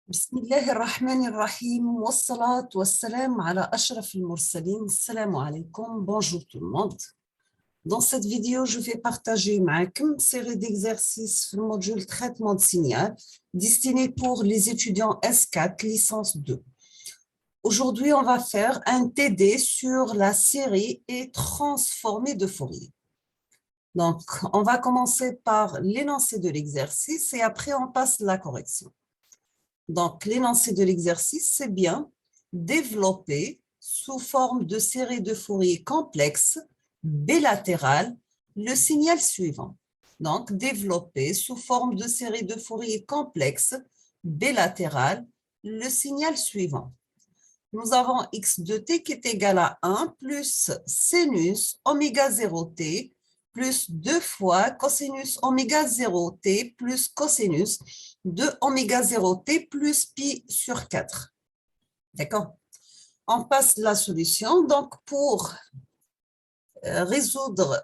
بسم الله الرحمن الرحيم والصلاة والسلام على أشرف المرسلين. Salam alaikum, bonjour tout le monde. Dans cette vidéo, je vais partager avec vous une série d'exercices sur le module traitement de signal destiné pour les étudiants S4 licence 2. Aujourd'hui, on va faire un TD sur la série et transformée de Fourier. Donc, on va commencer par l'énoncé de l'exercice et après on passe à la correction. Donc, l'énoncé de l'exercice, c'est bien développer sous forme de série de Fourier complexe bilatérale le signal suivant. Donc, développer sous forme de série de Fourier complexe bilatérale le signal suivant. Nous avons x de t qui est égal à 1 plus sinus oméga 0t plus 2 fois cosinus oméga 0t plus cosinus de oméga 0t plus pi sur 4. D'accord? On passe la solution. Donc, pour résoudre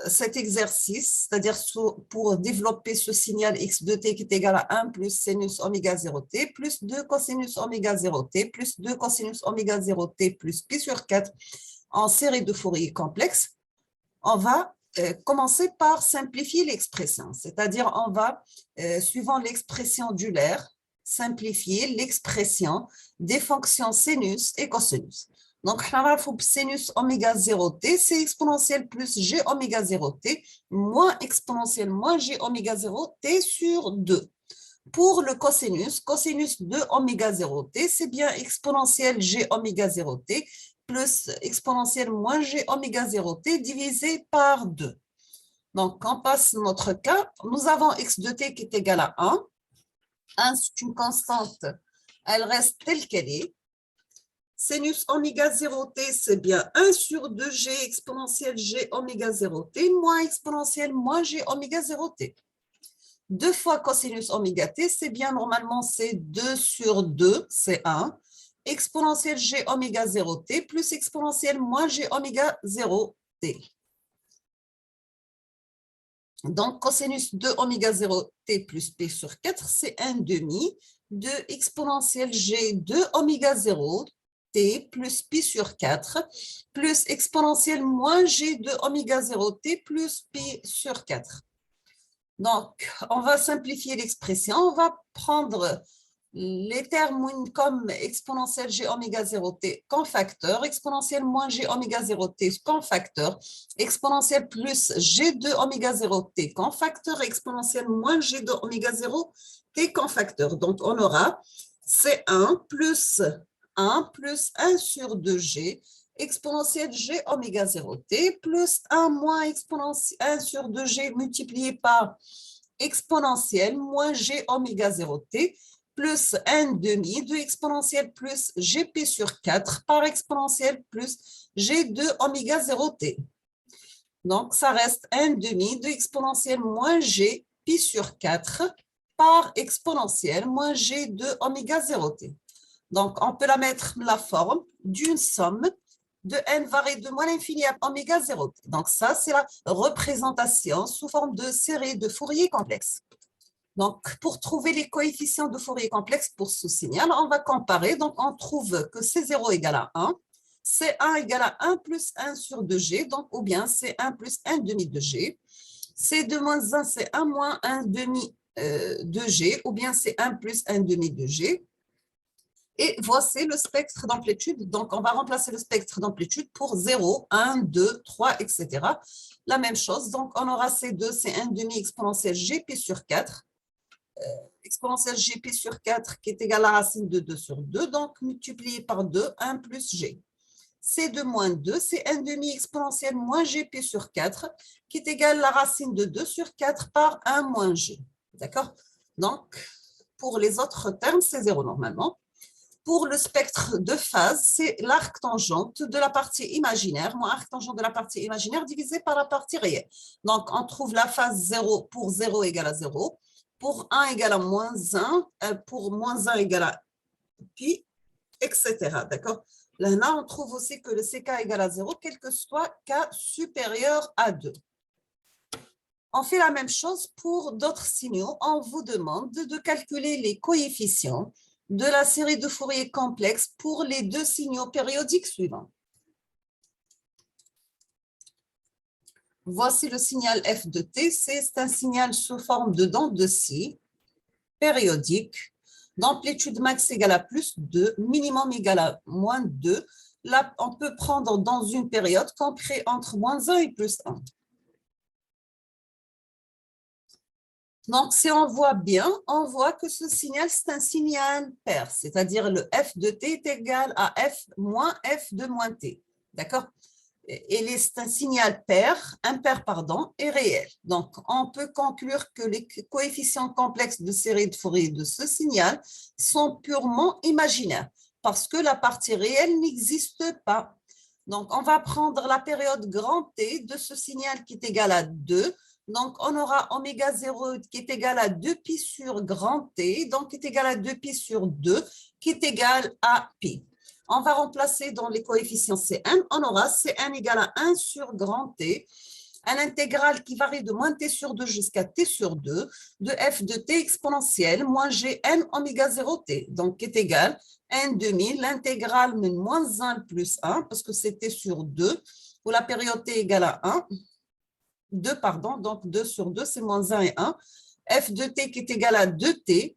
cet exercice, c'est-à-dire pour développer ce signal x de t qui est égal à 1 plus sinus oméga 0t plus 2 cosinus oméga 0t plus 2 cosinus oméga 0t plus pi sur 4 en série de Fourier complexe, on va commencer par simplifier l'expression, c'est-à-dire on va, suivant l'expression d'Euler, simplifier l'expression des fonctions sinus et cosinus. Donc, sinus oméga 0t, c'est exponentielle plus g oméga 0t moins exponentielle moins g oméga 0t sur 2. Pour le cosinus, cosinus de oméga 0t, c'est bien exponentielle g oméga 0t plus exponentielle moins g oméga 0t divisé par 2. Donc, on passe notre cas. Nous avons x de t qui est égal à 1. 1, c'est une constante. Elle reste telle qu'elle est. Sinus oméga 0t, c'est bien 1 sur 2g exponentielle g oméga 0t moins exponentielle moins g oméga 0t. 2 fois cosinus oméga t, c'est bien normalement c'est 2 sur 2, c'est 1. Exponentielle g oméga 0t plus exponentielle moins g oméga 0t. Donc, cosinus de oméga 0t plus p sur 4, c'est 1 demi de exponentielle g de oméga 0 t plus pi sur 4 plus exponentielle moins g de oméga 0t plus pi sur 4. Donc, on va simplifier l'expression. On va prendre les termes comme exponentielle g oméga 0t comme facteur, exponentielle moins g oméga 0t comme facteur, exponentielle plus g de oméga 0t comme facteur, exponentielle moins g de oméga 0t comme facteur. Donc, on aura C1 plus 1 plus 1 sur 2g exponentielle g oméga 0t plus 1 moins exponentielle 1 sur 2g multiplié par exponentielle moins g oméga 0t plus 1 demi de exponentielle plus gp sur 4 par exponentielle plus g de oméga 0t. Donc, ça reste 1 demi de exponentielle moins g pi sur 4 par exponentielle moins g de oméga 0t. Donc, on peut la mettre la forme d'une somme de n varié de moins l'infini à oméga 0t. Donc, ça, c'est la représentation sous forme de série de Fourier complexe. Donc, pour trouver les coefficients de Fourier complexe pour ce signal, on va comparer. Donc, on trouve que C0 égale à 1, C1 égale à 1 plus 1 sur 2G, donc, ou bien C1 plus 1 demi de G. C2 moins 1, c'est 1 moins 1 demi de G, ou bien c'est 1 plus 1 demi de G. Et voici le spectre d'amplitude. Donc, on va remplacer le spectre d'amplitude pour 0, 1, 2, 3, etc. La même chose. Donc, on aura C2, c'est 1 demi exponentielle Gp sur 4. Exponentielle Gp sur 4 qui est égale à la racine de 2 sur 2. Donc, multiplié par 2, 1 plus G. C2 moins 2, c'est 1 demi exponentielle moins Gp sur 4 qui est égale à la racine de 2 sur 4 par 1 moins G. D'accord? Donc, pour les autres termes, c'est 0 normalement. Pour le spectre de phase, c'est l'arc tangente de la partie imaginaire, moins arc tangente de la partie imaginaire divisé par la partie réelle. Donc, on trouve la phase 0 pour 0 égale à 0, pour 1 égale à moins 1, pour moins 1 égale à pi, etc. D'accord? Là, on trouve aussi que le CK égale à 0, quel que soit K supérieur à 2. On fait la même chose pour d'autres signaux. On vous demande de calculer les coefficients de la série de Fourier complexe pour les deux signaux périodiques suivants. Voici le signal f de t. C'est un signal sous forme de dents de scie périodique, d'amplitude max égale à plus 2, minimum égale à moins 2. Là, on peut prendre dans une période comprise entre moins 1 et plus 1. Donc, si on voit bien, on voit que ce signal, c'est un signal pair, c'est-à-dire le f de t est égal à f moins f de moins t. D'accord? Et c'est un signal impair, et réel. Donc, on peut conclure que les coefficients complexes de série de Fourier de ce signal sont purement imaginaires parce que la partie réelle n'existe pas. Donc, on va prendre la période grand T de ce signal qui est égal à 2. Donc, on aura oméga 0 qui est égal à 2pi sur grand T, donc qui est égal à 2pi sur 2, qui est égal à pi. On va remplacer dans les coefficients Cn, on aura Cn égale à 1 sur grand T, un intégral qui varie de moins t sur 2 jusqu'à t sur 2, de f de t exponentielle moins gn oméga 0 t, donc qui est égal à 1 demi, l'intégrale de moins 1 plus 1, parce que c'est t sur 2, où la période t égale à 1, 2, pardon, donc 2 sur 2, c'est moins 1 et 1, f de t qui est égal à 2t,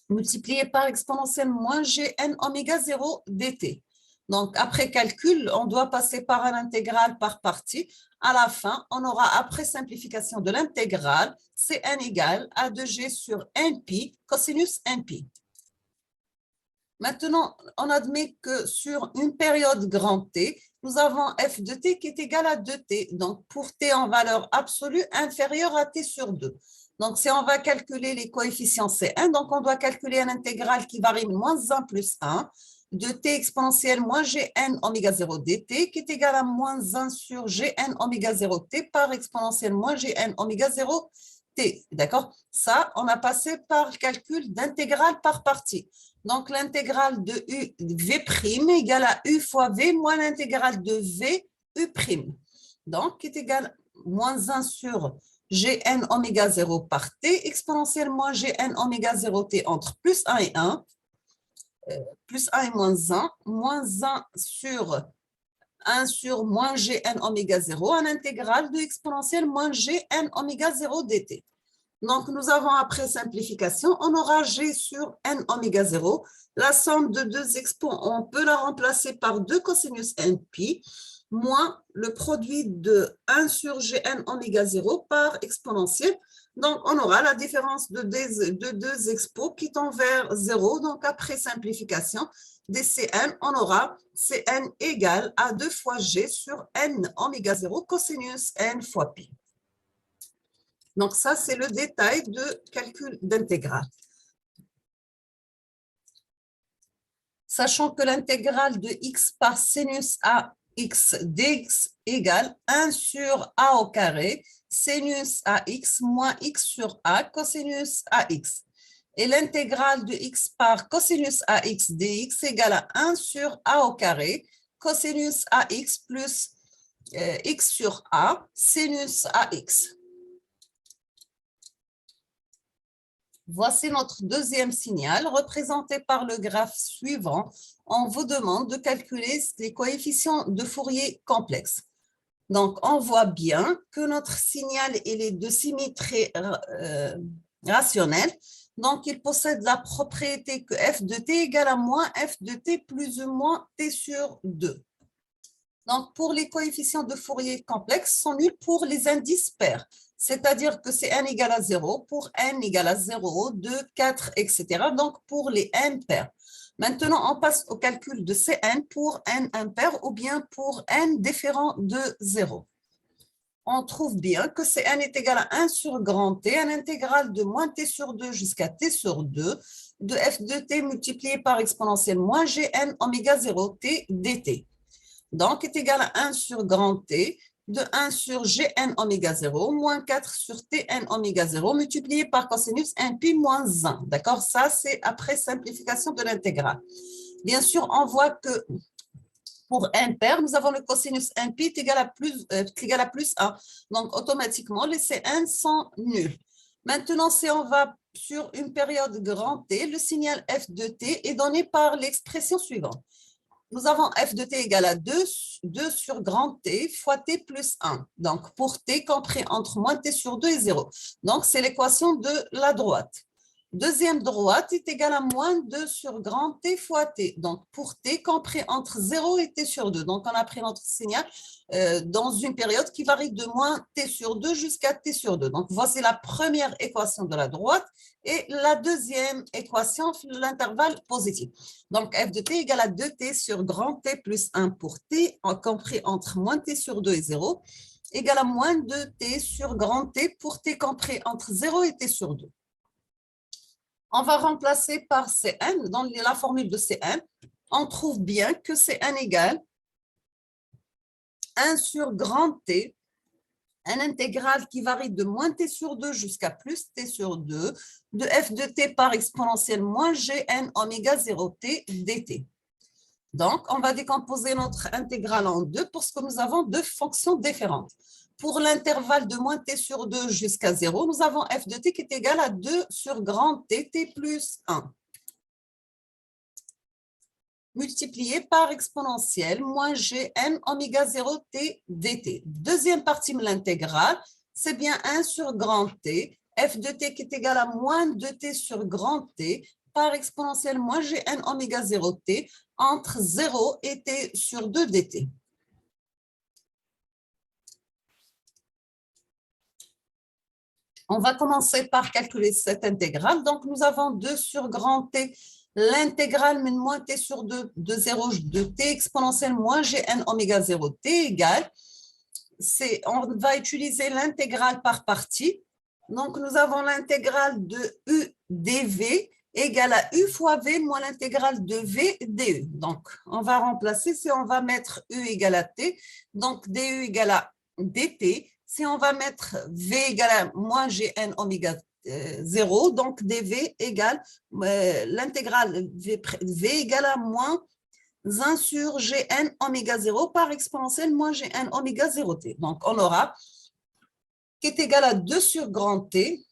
multiplié par exponentielle moins gn oméga 0 dt. Donc, après calcul, on doit passer par un intégral par partie. À la fin, on aura, après simplification de l'intégrale, Cn égale à 2g sur npi cosinus npi. Maintenant, on admet que sur une période grand T, nous avons f de t qui est égal à 2t. Donc, pour t en valeur absolue inférieure à t sur 2. Donc, si on va calculer les coefficients Cn, donc on doit calculer un intégral qui varie de moins 1 plus 1 de t exponentielle moins gn oméga 0 dt qui est égal à moins 1 sur gn oméga 0 t par exponentielle moins gn oméga 0 t. D'accord? Ça, on a passé par le calcul d'intégrale par partie. Donc, l'intégrale de u v' égale à u fois v moins l'intégrale de v u'. Donc, qui est égal à moins 1 sur gn oméga 0 par t, exponentielle moins gn oméga 0 t entre plus 1 et 1, plus 1 et moins 1 sur 1 sur moins gn oméga 0, en intégrale de exponentielle moins gn oméga 0 dt. Donc, nous avons après simplification, on aura g sur n oméga 0. La somme de deux exponents, on peut la remplacer par 2 cosinus npi moins le produit de 1 sur gn oméga 0 par exponentielle. Donc, on aura la différence de deux expos qui tend vers 0. Donc, après simplification des Cn, on aura Cn égale à 2 fois g sur n oméga 0 cosinus n fois pi. Donc, ça, c'est le détail de calcul d'intégrale. Sachant que l'intégrale de x par sinus ax dx égale 1 sur a au carré, sinus ax moins x sur a cosinus ax. Et l'intégrale de x par cosinus ax dx égale à 1 sur a au carré, cosinus ax plus x sur a, sinus ax. Voici notre deuxième signal représenté par le graphe suivant. On vous demande de calculer les coefficients de Fourier complexes. Donc, on voit bien que notre signal est de symétrie rationnelle. Donc, il possède la propriété que f de t égale à moins f de t plus ou moins t sur 2. Donc, pour les coefficients de Fourier complexes sont nuls pour les indices pairs. C'est-à-dire que c'est n égale à 0 pour n égale à 0, 2, 4, etc. Donc, pour les n pairs. Maintenant, on passe au calcul de Cn pour n impair ou bien pour n différent de 0. On trouve bien que Cn est égal à 1 sur grand T, un intégral de moins t sur 2 jusqu'à t sur 2, de f de t multiplié par exponentielle moins gn oméga 0 t dt. Donc, est égal à 1 sur grand T de 1 sur Gn oméga 0 moins 4 sur Tn oméga 0 multiplié par cosinus npi moins 1. D'accord? Ça, c'est après simplification de l'intégrale. Bien sûr, on voit que Pour impair, nous avons le cosinus 1 pi est égal à plus 1. Donc, automatiquement, les C1 sont nuls. Maintenant, si on va sur une période grand T, le signal f de t est donné par l'expression suivante. Nous avons f de t égale à 2 sur grand T fois t plus 1. Donc, pour t compris entre moins t sur 2 et 0. Donc, c'est l'équation de la droite. Deuxième droite est égale à moins 2 sur grand T fois T. Donc, pour T compris entre 0 et T sur 2. Donc, on a pris notre signal dans une période qui varie de moins T sur 2 jusqu'à T sur 2. Donc, voici la première équation de la droite et la deuxième équation, l'intervalle positif. Donc, f de T égale à 2T sur grand T plus 1 pour T, compris entre moins T sur 2 et 0, égale à moins 2T sur grand T pour T compris entre 0 et T sur 2. On va remplacer par Cn, dans la formule de Cn, on trouve bien que Cn égale 1 sur grand T, un intégral qui varie de moins t sur 2 jusqu'à plus t sur 2, de f de t par exponentielle moins gn oméga 0t dt. Donc, on va décomposer notre intégrale en deux parce que nous avons deux fonctions différentes. Pour l'intervalle de moins t sur 2 jusqu'à 0, nous avons f de t qui est égal à 2 sur grand t, t plus 1, multiplié par exponentielle moins gn oméga 0 t dt. Deuxième partie de l'intégrale, c'est bien 1 sur grand t, f de t qui est égal à moins 2t sur grand t, par exponentielle moins gn oméga 0 t, entre 0 et t sur 2 dt. On va commencer par calculer cette intégrale. Donc, nous avons 2 sur grand T, l'intégrale moins T sur 2 de 0 de T exponentielle moins Gn oméga 0 T égale. On va utiliser l'intégrale par partie. Donc, nous avons l'intégrale de U dV égale à U fois V moins l'intégrale de V dU. Donc, on va remplacer, si on va mettre U égale à T, donc dU égale à dt. Si on va mettre V égale à moins Gn oméga 0, donc dV égale l'intégrale V égale à moins 1 sur Gn oméga 0 par exponentielle moins Gn oméga 0t. Donc, on aura qui est égal à 2 sur grand T,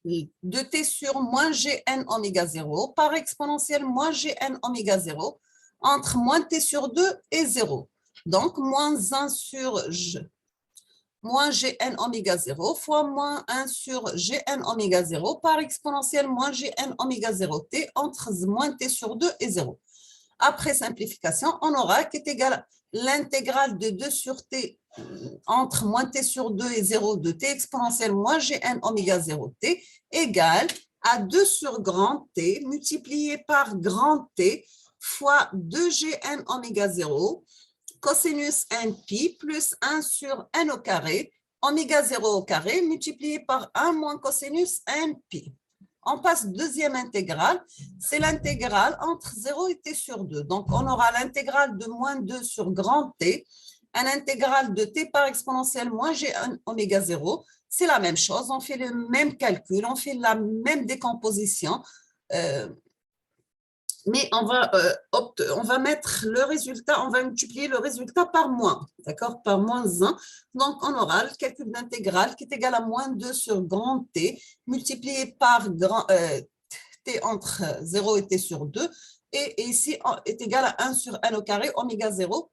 2t sur moins Gn oméga 0 par exponentielle moins Gn oméga 0 entre moins t sur 2 et 0. Donc, moins 1 sur moins Gn oméga 0 fois moins 1 sur Gn oméga 0 par exponentielle moins Gn oméga 0t entre moins t sur 2 et 0. Après simplification, on aura qui est égal à l'intégrale de 2 sur t entre moins t sur 2 et 0 de t exponentielle moins Gn oméga 0t égale à 2 sur grand T multiplié par grand T fois 2 Gn oméga 0 cosinus n pi plus 1 sur n au carré, oméga 0 au carré, multiplié par 1 moins cosinus n pi. On passe deuxième intégrale, c'est l'intégrale entre 0 et t sur 2. Donc, on aura l'intégrale de moins 2 sur grand T, un intégral de t par exponentielle moins Gn oméga 0. C'est la même chose, on fait le même calcul, on fait la même décomposition. Mais on va mettre le résultat, on va multiplier le résultat par moins, d'accord, par moins 1. Donc, on aura le calcul d'intégrale qui est égal à moins 2 sur grand T multiplié par T entre 0 et T sur 2. Et ici, est égal à 1 sur n au carré, oméga 0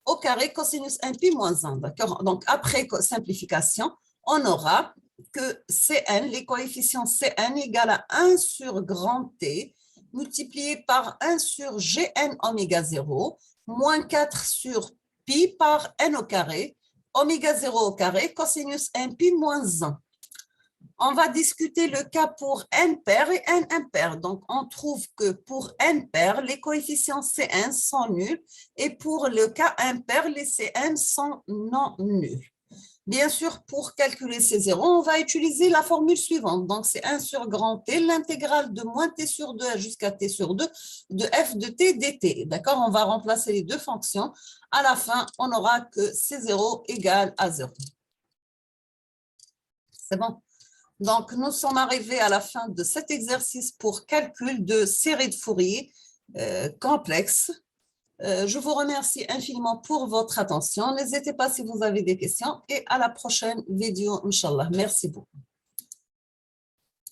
au carré, cosinus n pi moins 1, d'accord. Donc, après simplification, on aura que Cn, les coefficients Cn égale à 1 sur grand T multiplié par 1 sur Gn oméga 0, moins 4 sur pi par n au carré, oméga 0 au carré, cosinus n pi moins 1. On va discuter le cas pour n pair et n impair. Donc, on trouve que pour n pair, les coefficients Cn sont nuls et pour le cas impair, les Cn sont non nuls. Bien sûr, pour calculer ces zéros, on va utiliser la formule suivante. Donc, c'est 1 sur grand T, l'intégrale de moins T sur 2 jusqu'à T sur 2 de f de T dt. D'accord? On va remplacer les deux fonctions. À la fin, on aura que C0 égale à 0. C'est bon? Donc, nous sommes arrivés à la fin de cet exercice pour calcul de série de Fourier complexe. Je vous remercie infiniment pour votre attention. N'hésitez pas si vous avez des questions et à la prochaine vidéo, Inch'Allah. Merci beaucoup.